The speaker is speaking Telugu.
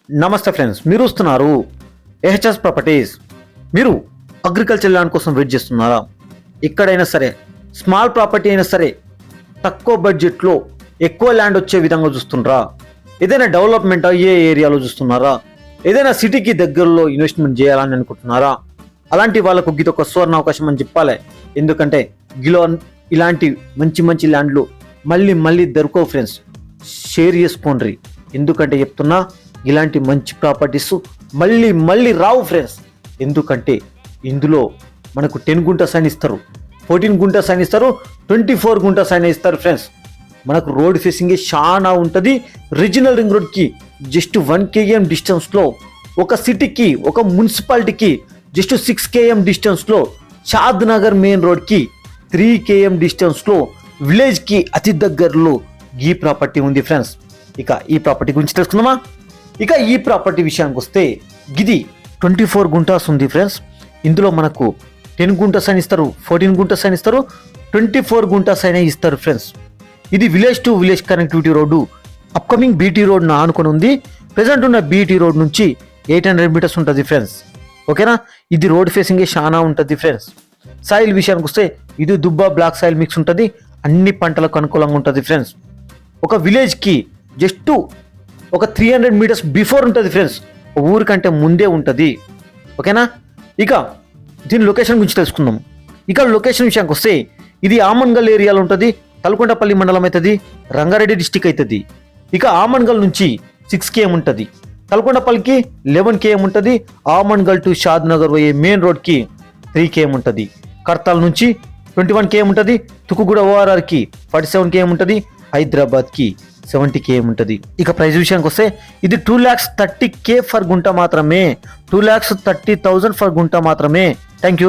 నమస్తే ఫ్రెండ్స్, మీరు వస్తున్నారు ఏహెచ్ఎస్ ప్రాపర్టీస్. మీరు అగ్రికల్చర్ ల్యాండ్ కోసం వెయిట్ చేస్తున్నారా? ఎక్కడైనా సరే స్మాల్ ప్రాపర్టీ అయినా సరే తక్కువ బడ్జెట్లో ఎక్కువ ల్యాండ్ వచ్చే విధంగా చూస్తున్నారా? ఏదైనా డెవలప్మెంట్ అయ్యే ఏరియాలో చూస్తున్నారా? ఏదైనా సిటీకి దగ్గరలో ఇన్వెస్ట్మెంట్ చేయాలని అనుకుంటున్నారా? అలాంటి వాళ్ళకు గీత ఒక సువర్ణ అవకాశం అని చెప్పాలి. ఎందుకంటే గిలో ఇలాంటి మంచి మంచి ల్యాండ్లు మళ్ళీ దొరకవు ఫ్రెండ్స్. షేర్ చేసుకోండి. ఎందుకంటే చెప్తున్నా, ఇలాంటి మంచి ప్రాపర్టీస్ మళ్ళీ రావు ఫ్రెండ్స్. ఎందుకంటే ఇందులో మనకు 10 గుంటస్ అని ఇస్తారు, 14 గుంటస్ అని ఇస్తారు, 24 గుంటస్ అని ఇస్తారు ఫ్రెండ్స్. మనకు రోడ్ ఫేసింగ్ చాలా ఉంటుంది. రీజనల్ రింగ్ రోడ్కి జస్ట్ 1 km డిస్టెన్స్లో, ఒక సిటీకి ఒక మున్సిపాలిటీకి జస్ట్ 6 km డిస్టెన్స్లో, షాద్ నగర్ మెయిన్ రోడ్కి 3 km డిస్టెన్స్లో, విలేజ్కి అతి దగ్గరలో ఈ ప్రాపర్టీ ఉంది ఫ్రెండ్స్. ఇక ఈ ప్రాపర్టీ గురించి తెలుసుకుందామా? ఇక ఈ ప్రాపర్టీ విషయానికి వస్తే ఇది 24 గుంటాస్ ఉంది ఫ్రెండ్స్. ఇందులో మనకు 10 గుంటాస్ అని ఇస్తారు, 14 గుంటాస్ అని ఇస్తారు, 24 గుంటాస్ అయినా ఇస్తారు ఫ్రెండ్స్. ఇది village to village connectivity road. Upcoming BT road ఆనుకొని ఉంది. ప్రెసెంట్ ఉన్న బీటీ రోడ్ నుంచి 800 మీటర్స్ ఉంటుంది ఫ్రెండ్స్. ఓకేనా? ఇది రోడ్ ఫేసింగ్ చాలా ఉంటుంది ఫ్రెండ్స్. సాయిల్ విషయానికి వస్తే ఇది దుబ్బా బ్లాక్ సాయిల్ మిక్స్ ఉంటుంది. అన్ని పంటలకు అనుకూలంగా ఉంటుంది ఫ్రెండ్స్. ఒక విలేజ్కి జస్ట్ ఒక 300 మీటర్స్ బిఫోర్ ఉంటుంది ఫ్రెండ్స్. ఊరికంటే ముందే ఉంటుంది. ఓకేనా? ఇక దీని లొకేషన్ గురించి తెలుసుకుందాం. ఇక లొకేషన్ విషయానికి వస్తే ఇది ఆమన్గల్ ఏరియాలో ఉంటుంది. తలకొండపల్లి మండలం అవుతుంది, రంగారెడ్డి డిస్టిక్ అవుతుంది. ఇక ఆమన్గల్ నుంచి 6 km ఉంటుంది, తలకొండపల్లికి 11 km ఉంటుంది, ఆమన్గల్ టు షాద్ నగర్ పోయే మెయిన్ రోడ్కి 3 km ఉంటుంది, కర్తాల్ నుంచి 21 km ఉంటుంది, తుకుగూడ ఓఆర్ఆర్కి 47 km ఉంటుంది, హైదరాబాద్కి 70 km ఉంటుంది. ఇక ప్రైస్ విషయానికి వస్తే ఇది 2,30,000 ఫర్ గుంట మాత్రమే, 2,30,000 ఫర్ గుంట మాత్రమే. Thank you.